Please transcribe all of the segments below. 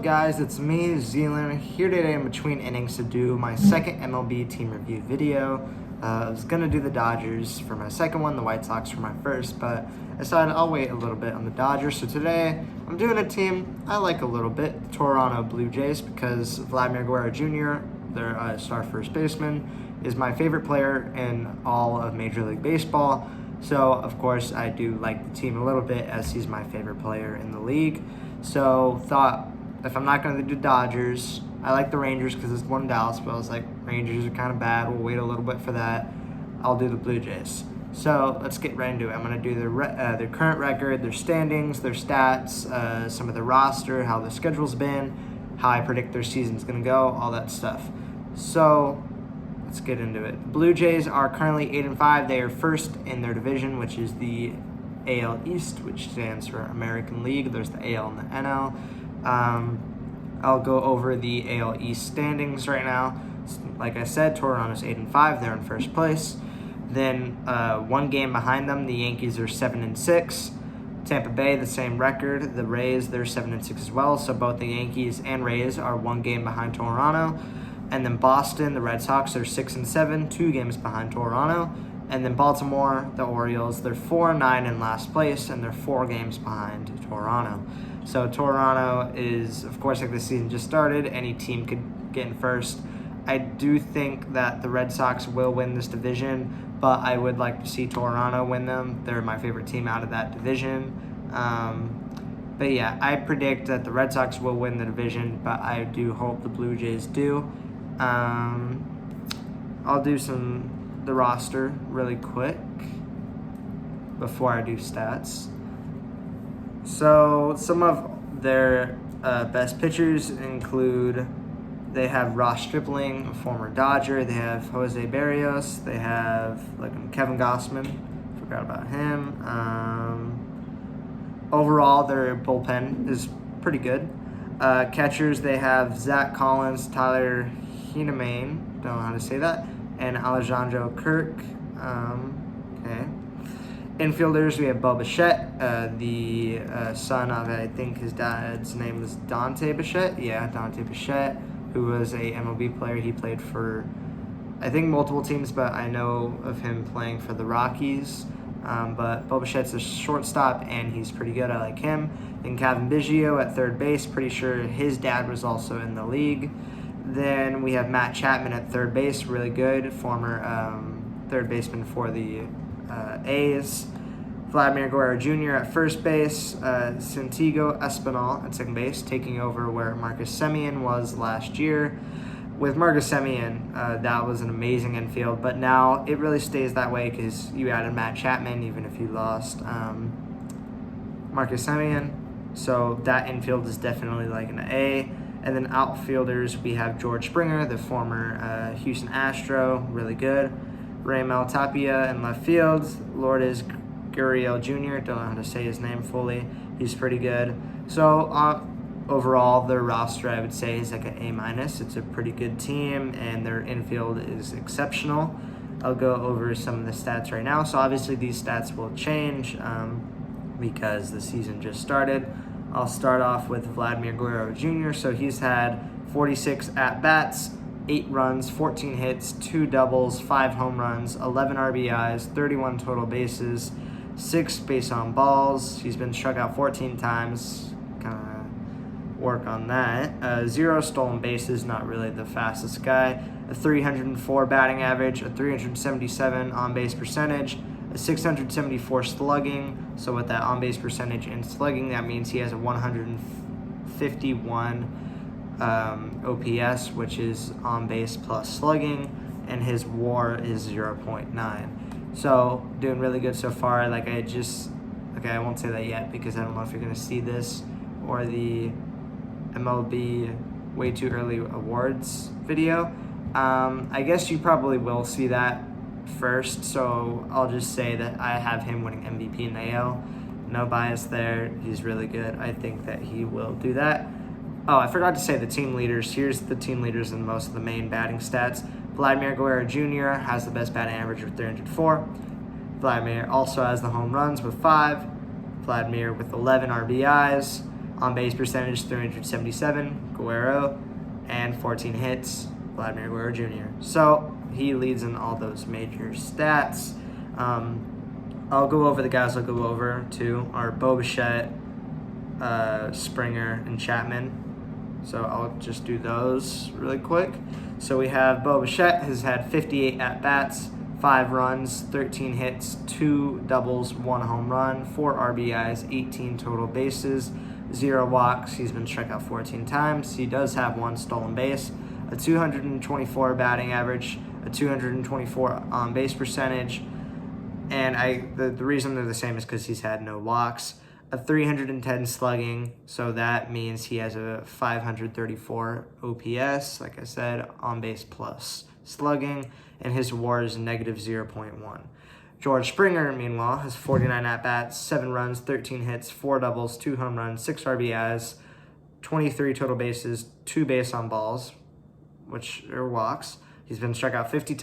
up, guys? It's me, Zealand, here today in between innings to do my second MLB team review video. I was going to do the Dodgers for my second one, the White Sox for my first, but I decided I'll wait a little bit on the Dodgers. So today, I'm doing a team I like a little bit, the Toronto Blue Jays, because Vladimir Guerrero Jr., their star first baseman, is my favorite player in all of Major League Baseball. So, of course, I do like the team a little bit as he's my favorite player in the league. So, thought if I'm not going to do Dodgers, I like the Rangers because it's one in Dallas, but I was like, Rangers are kind of bad. We'll wait a little bit for that. I'll do the Blue Jays. So, let's get right into it. I'm going to do their current record, their standings, their stats, some of the roster, how the schedule's been, how I predict their season's going to go, all that stuff. So, let's get into it. The Blue Jays are currently 8-5. They are first in their division, which is the AL East, which stands for American League. There's the AL and the NL. I'll go over the AL East standings right now. Like I said, Toronto's 8-5. They're in first place. Then one game behind them, the Yankees are 7-6. Tampa Bay, the same record. The Rays, they're 7-6 as well. So both the Yankees and Rays are one game behind Toronto. And then Boston, the Red Sox, are 6-7, 2 games behind Toronto. And then Baltimore, the Orioles, they're 4-9 in last place, and they're 4 games behind Toronto. So Toronto is, of course, like the season just started, any team could get in first. I do think that the Red Sox will win this division, but I would like to see Toronto win them. They're my favorite team out of that division. But yeah, I predict that the Red Sox will win the division, but I do hope the Blue Jays do. I'll do the roster really quick before I do stats. So some of their best pitchers include, they have Ross Stripling, a former Dodger. They have Jose Barrios. They have Kevin Gausman. Forgot about him. Overall, their bullpen is pretty good. Catchers, they have Zach Collins, Tyler Heineman, don't know how to say that, and Alejandro Kirk. Okay. Infielders, we have Bo Bichette, the son of, I think his dad's name was Dante Bichette. Yeah, Dante Bichette, who was a MLB player. He played for, I think, multiple teams, but I know of him playing for the Rockies. But Bo Bichette's a shortstop, and he's pretty good. I like him. Then Kevin Biggio at third base. Pretty sure his dad was also in the league. Then we have Matt Chapman at third base, really good, former third baseman for the A's. Vladimir Guerrero Jr. at first base, Santiago Espinal at second base, taking over where Marcus Semien was last year. With Marcus Semien, that was an amazing infield, but now it really stays that way because you added Matt Chapman, even if you lost Marcus Semien. So that infield is definitely like an A. And then outfielders, we have George Springer, the former Houston Astro, really good. Raimel Tapia in left field. Lourdes Gurriel Jr., don't know how to say his name fully. He's pretty good. So overall, their roster, I would say, is like an A-. It's a pretty good team, and their infield is exceptional. I'll go over some of the stats right now. So obviously these stats will change because the season just started. I'll start off with Vladimir Guerrero Jr. So he's had 46 at-bats, 8 runs, 14 hits, 2 doubles, 5 home runs, 11 RBIs, 31 total bases, 6 base on balls. He's been struck out 14 times. Kind of work on that. 0 stolen bases, not really the fastest guy. A 304 batting average, a 377 on-base percentage, a 674 slugging. So with that on-base percentage and slugging, that means he has a 151 OPS, which is on-base plus slugging, and his WAR is 0.9. So doing really good so far. I won't say that yet because I don't know if you're going to see this or the MLB way too early awards video. I guess you probably will see that first, so I'll just say that I have him winning MVP in the AL. No bias there. He's really good. I think that he will do that. Oh, I forgot to say the team leaders. Here's the team leaders in most of the main batting stats. Vladimir Guerrero Jr. has the best batting average with 304. Vladimir also has the home runs with 5. Vladimir with 11 RBIs. On base percentage, 377, Guerrero, and 14 hits, Vladimir Guerrero Jr. So he leads in all those major stats. I'll go over the guys I'll go over too are Bo Bichette, Springer, and Chapman. So I'll just do those really quick. So we have Bo Bichette has had 58 at-bats, 5 runs, 13 hits, 2 doubles, 1 home run, 4 RBIs, 18 total bases, 0 walks. He's been struck out 14 times. He does have 1 stolen base, a 224 batting average, a 224 on-base percentage, and the reason they're the same is because he's had no walks, a 310 slugging, so that means he has a 534 OPS, like I said, on-base plus slugging, and his WAR is negative 0.1. George Springer, meanwhile, has 49 at-bats, 7 runs, 13 hits, 4 doubles, 2 home runs, 6 RBIs, 23 total bases, 2 base on balls, which are walks. He's been struck out 15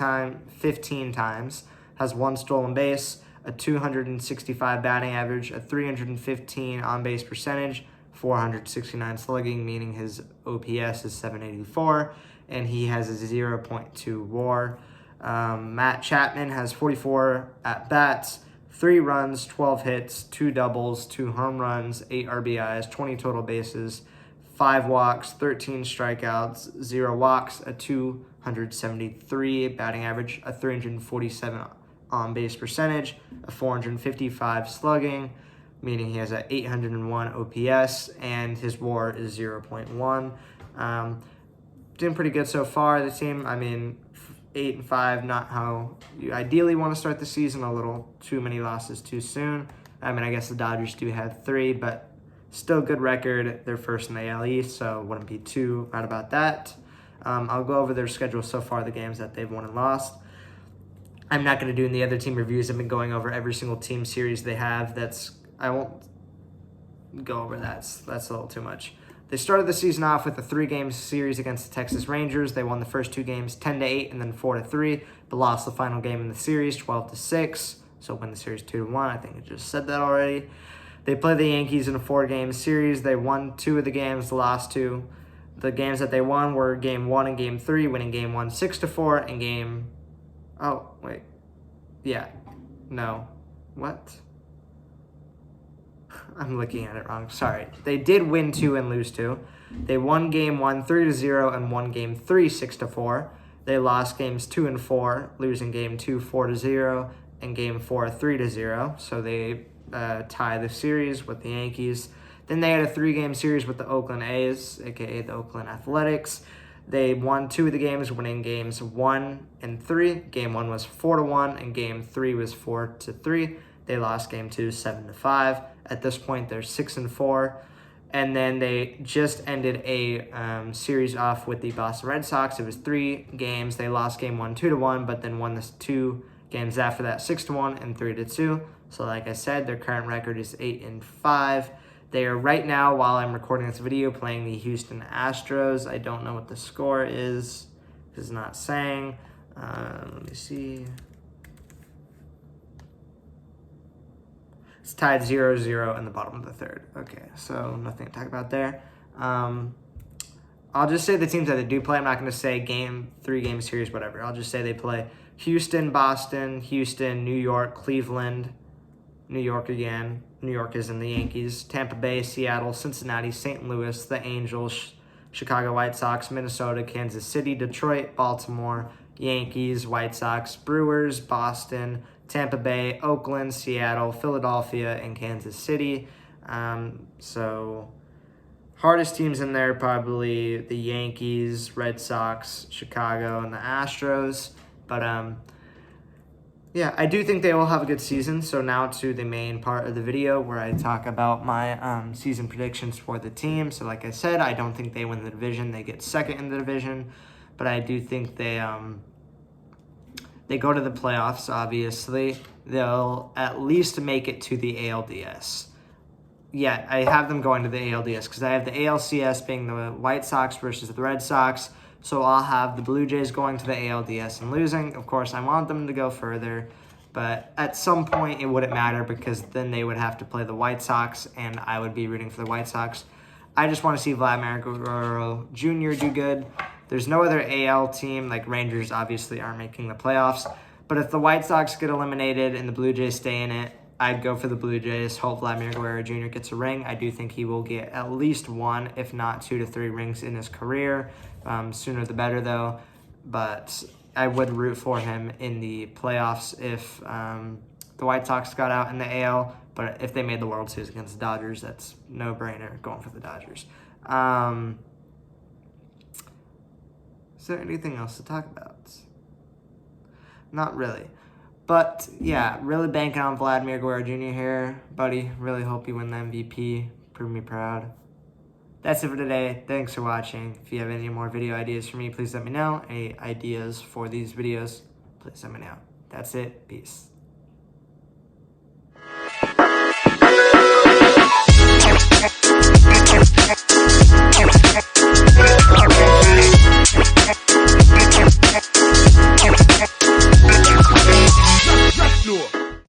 times, has 1 stolen base, a 265 batting average, a 315 on-base percentage, 469 slugging, meaning his OPS is 784, and he has a 0.2 WAR. Matt Chapman has 44 at-bats, 3 runs, 12 hits, 2 doubles, 2 home runs, 8 RBIs, 20 total bases, 5 walks, 13 strikeouts, 0 walks, a 273 batting average, a 347 on-base percentage, a 455 slugging, meaning he has an 801 OPS, and his WAR is 0.1. Doing pretty good so far. The team, 8-5, not how you ideally want to start the season. A little too many losses too soon. I guess the Dodgers do have 3, but still good record. They're first in the AL East, so wouldn't be too bad about that. I'll go over their schedule so far, the games that they've won and lost. I'm not going to do in the other team reviews. I've been going over every single team series they have. I won't go over that. That's a little too much. They started the season off with a 3-game series against the Texas Rangers. They won the first 2 games 10-8 and then 4-3, but lost the final game in the series 12-6. So win the series 2-1. I think I just said that already. They played the Yankees in a 4-game series. They won 2 of the games, lost 2. The games that they won were Game 1 and Game 3, winning Game 1 6-4 and Game... Oh, wait. Yeah. No. What? I'm looking at it wrong. Sorry. They did win 2 and lose 2. They won Game 1 3-0 and won Game 3 6-4. They lost Games 2 and 4, losing Game 2 4-0 and Game 4 3-0. So they tie the series with the Yankees. Then they had a 3-game series with the Oakland A's, aka the Oakland Athletics. They won 2 of the games, winning Games 1 and 3. Game 1 was 4-1, and Game 3 was 4-3. They lost Game 2 7-5. At this point, they're 6-4. And then they just ended a series off with the Boston Red Sox. It was 3 games. They lost Game 1 2-1, but then won the 2 games after that 6-1 and 3-2. So like I said, their current record is 8-5. They are right now, while I'm recording this video, playing the Houston Astros. I don't know what the score is. It's not saying. Let me see. It's tied 0-0 in the bottom of the 3rd. Okay, so nothing to talk about there. I'll just say the teams that they do play. I'm not going to say 3-game series, whatever. I'll just say they play Houston, Boston, Houston, New York, Cleveland, New York again. New York is in the Yankees. Tampa Bay, Seattle, Cincinnati, St. Louis, the Angels, Chicago White Sox, Minnesota, Kansas City, Detroit, Baltimore, Yankees, White Sox, Brewers, Boston, Tampa Bay, Oakland, Seattle, Philadelphia, and Kansas City. So hardest teams in there probably the Yankees, Red Sox, Chicago, and the Astros. But yeah, I do think they will have a good season. So now to the main part of the video where I talk about my season predictions for the team. So like I said, I don't think they win the division. They get second in the division. But I do think they go to the playoffs, obviously. They'll at least make it to the ALDS. Yeah, I have them going to the ALDS because I have the ALCS being the White Sox versus the Red Sox. So I'll have the Blue Jays going to the ALDS and losing. Of course, I want them to go further. But at some point, it wouldn't matter because then they would have to play the White Sox, and I would be rooting for the White Sox. I just want to see Vladimir Guerrero Jr. do good. There's no other AL team, like Rangers obviously aren't making the playoffs. But if the White Sox get eliminated and the Blue Jays stay in it, I'd go for the Blue Jays. Hope Vladimir Guerrero Jr. gets a ring. I do think he will get at least 1, if not 2 to 3 rings in his career. Sooner the better, though. But I would root for him in the playoffs if the White Sox got out in the AL. But if they made the World Series against the Dodgers, that's no-brainer going for the Dodgers. Is there anything else to talk about? Not really. But, yeah, really banking on Vladimir Guerrero Jr. here. Buddy, really hope you win the MVP. Prove me proud. That's it for today. Thanks for watching. If you have any more video ideas for me, please let me know. Any ideas for these videos, please let me know. That's it. Peace.